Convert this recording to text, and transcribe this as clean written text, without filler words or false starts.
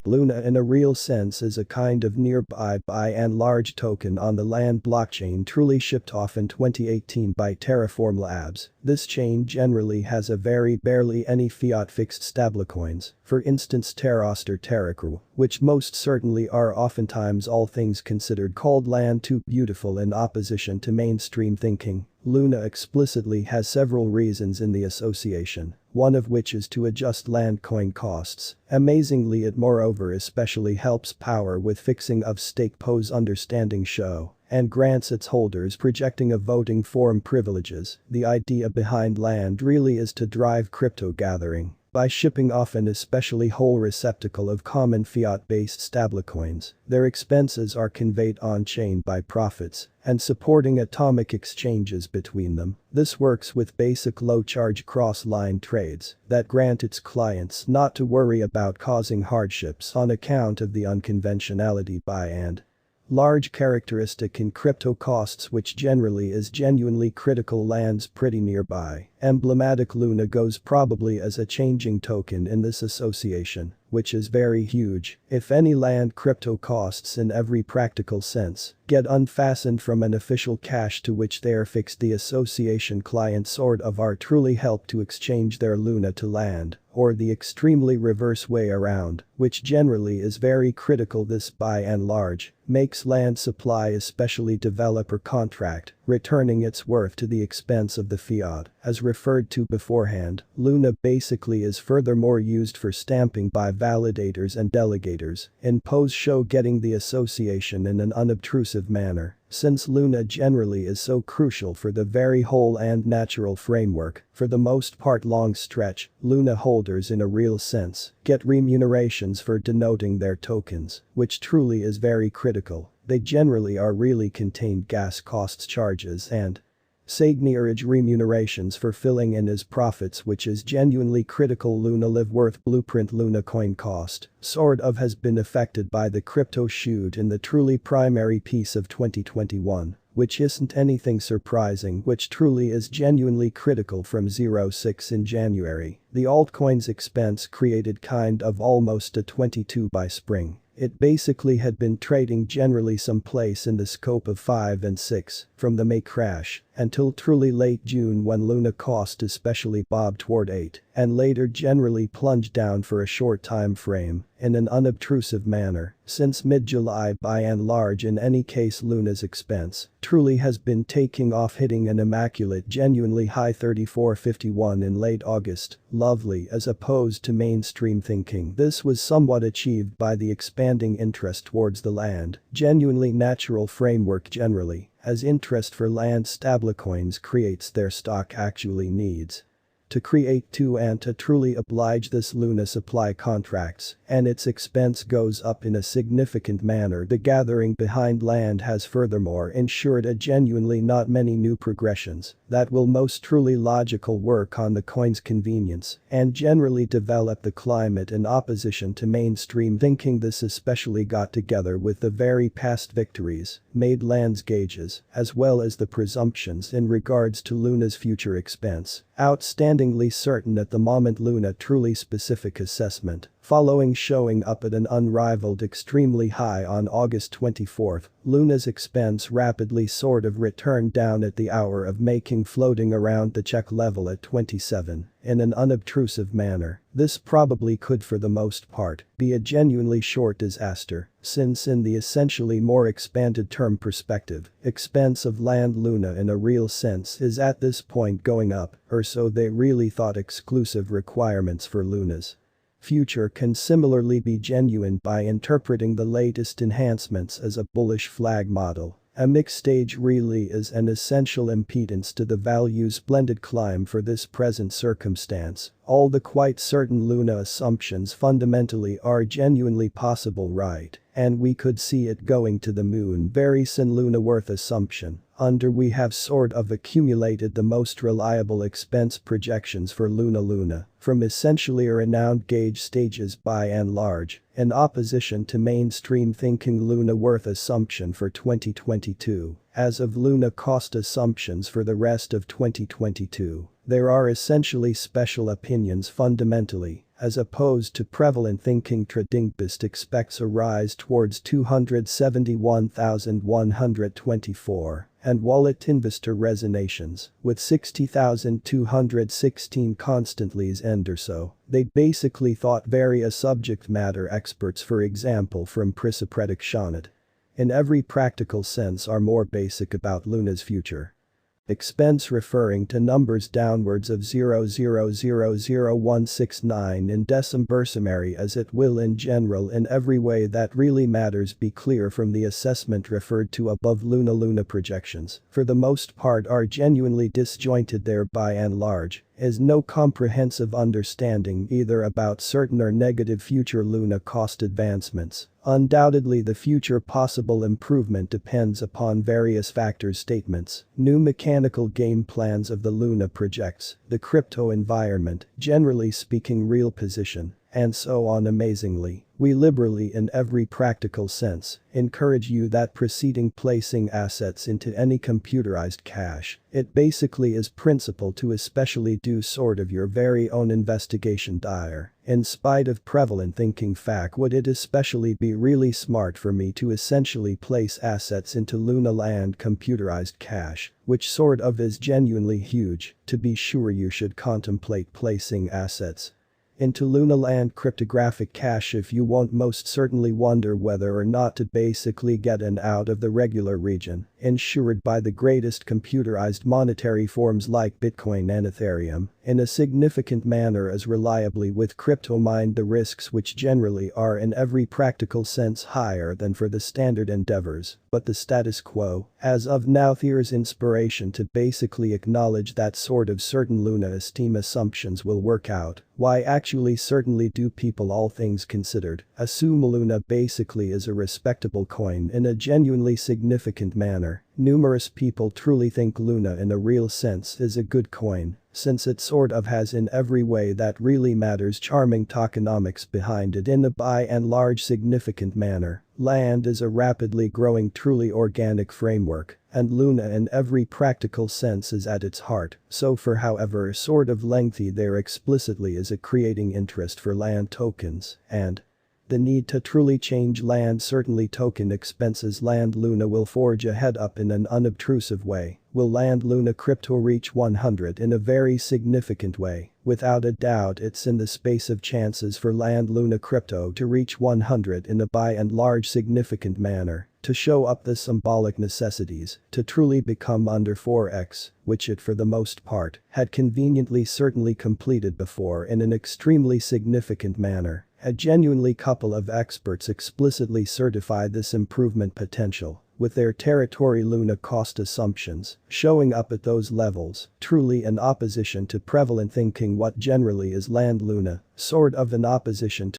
Luna in a real sense is a kind of nearby by and large token on the Land blockchain truly shipped off in 2018 by Terraform Labs. This chain generally has a very barely any fiat fixed stablecoins, for instance TERRA or TERRA, which most certainly are oftentimes all things considered called land too beautiful in opposition to mainstream thinking. Luna explicitly has several reasons in the association, one of which is to adjust land coin costs. Amazingly it moreover especially helps power with fixing of stake pose understanding show and grants its holders projecting of voting form privileges. The idea behind land really is to drive crypto gathering by shipping off an especially whole receptacle of common fiat-based stablecoins. Their expenses are conveyed on-chain by profits and supporting atomic exchanges between them. This works with basic low-charge cross-line trades that grant its clients not to worry about causing hardships on account of the unconventionality by and large characteristic in crypto costs which generally is genuinely critical lands pretty nearby. Emblematic Luna goes probably as a changing token in this association, which is very huge. If any land crypto costs in every practical sense get unfastened from an official cash to which they are fixed, the association clients sort of are truly helped to exchange their Luna to land, or the extremely reverse way around, which generally is very critical. This by and large makes land supply especially developer contract, returning its worth to the expense of the fiat. As referred to beforehand, Luna basically is furthermore used for stamping by validators and delegators in pose show getting the association in an unobtrusive manner. Since Luna generally is so crucial for the very whole and natural framework, for the most part long stretch, Luna holders in a real sense get remunerations for denoting their tokens, which truly is very critical. They generally are really contained gas costs charges and Sagnearage remunerations for filling in his profits, which is genuinely critical. Luna live worth blueprint Luna coin cost sort of has been affected by the crypto shoot in the truly primary piece of 2021, which isn't anything surprising, which truly is genuinely critical from 06 in January. The altcoins expense created kind of almost a 22 by spring. It basically had been trading generally someplace in the scope of 5 and 6 from the May crash until truly late June when Luna cost especially bobbed toward 8 and later generally plunged down for a short time frame in an unobtrusive manner. Since mid-July by and large in any case Luna's expense truly has been taking off, hitting an immaculate genuinely high 34.51 in late August. Lovely as opposed to mainstream thinking. This was somewhat achieved by the expanding interest towards the land, genuinely natural framework generally, as interest for land stablecoins creates their stock actually needs to create to and to truly oblige this Luna supply contracts, and its expense goes up in a significant manner. The gathering behind land has furthermore ensured a genuinely not many new progressions that will most truly logical work on the coin's convenience and generally develop the climate in opposition to mainstream thinking. This especially got together with the very past victories made lands gauges as well as the presumptions in regards to Luna's future expense. Outstandingly certain at the moment. Luna truly specific assessment following showing up at an unrivaled extremely high on August 24. Luna's expense rapidly sort of returned down at the hour of making, floating around the check level at 27 in an unobtrusive manner. This probably could for the most part be a genuinely short disaster, since in the essentially more expanded term perspective, expense of land Luna in a real sense is at this point going up, or so they really thought. Exclusive requirements for Luna's future can similarly be genuine by interpreting the latest enhancements as a bullish flag model. A mixed stage really is an essential impedance to the value's blended climb for this present circumstance. All the quite certain Luna assumptions fundamentally are genuinely possible, right? And we could see it going to the moon very soon. Luna worth assumption under we have sort of accumulated the most reliable expense projections for Luna from essentially a renowned gauge stages by and large, in opposition to mainstream thinking. Luna worth assumption for 2022 as of Luna cost assumptions for the rest of 2022. There are essentially special opinions fundamentally, as opposed to prevalent thinking. Tradingpist expects a rise towards 271,124, and Wallet Investor resonations, with 60,216 constantly's end or so. They basically thought various subject matter experts, for example from Prediction, in every practical sense, are more basic about Luna's future. Expense referring to numbers downwards of 0.0000169 in decimbersimary as it will in general in every way that really matters be clear from the assessment referred to above. Luna projections, for the most part, are genuinely disjointed. There by and large is no comprehensive understanding either about certain or negative future Luna cost advancements. Undoubtedly the future possible improvement depends upon various factors. Statements, new mechanical game plans of the Luna projects, the crypto environment, generally speaking real position, and so on. Amazingly, we liberally in every practical sense encourage you that preceding placing assets into any computerized cash, it basically is principle to especially do sort of your very own investigation. In spite of prevalent thinking fact, would it especially be really smart for me to essentially place assets into Luna Land computerized cash, which sort of is genuinely huge? To be sure, you should contemplate placing assets into Luna Land cryptographic cash if you won't most certainly wonder whether or not to basically get an out of the regular region, insured by the greatest computerized monetary forms like Bitcoin and Ethereum, in a significant manner as reliably with crypto. Mind the risks, which generally are in every practical sense higher than for the standard endeavors, but the status quo, as of now, there's inspiration to basically acknowledge that sort of certain Luna esteem assumptions will work out. Why actually certainly do people, all things considered, assume Luna basically is a respectable coin in a genuinely significant manner? Numerous people truly think Luna in a real sense is a good coin, since it sort of has in every way that really matters charming tokenomics behind it in a by and large significant manner. Land is a rapidly growing truly organic framework, and Luna in every practical sense is at its heart, so for however sort of lengthy there explicitly is a creating interest for land tokens, and the need to truly change land, certainly token expenses. Land Luna will forge ahead up in an unobtrusive way. Will Land Luna crypto reach 100 in a very significant way? Without a doubt, it's in the space of chances for Land Luna crypto to reach 100 in a by and large significant manner, to show up the symbolic necessities, to truly become under 4x, which it for the most part had conveniently certainly completed before in an extremely significant manner. A genuinely couple of experts explicitly certify this improvement potential, with their territory Luna cost assumptions showing up at those levels, truly in opposition to prevalent thinking. What generally is Land Luna, sort of in opposition to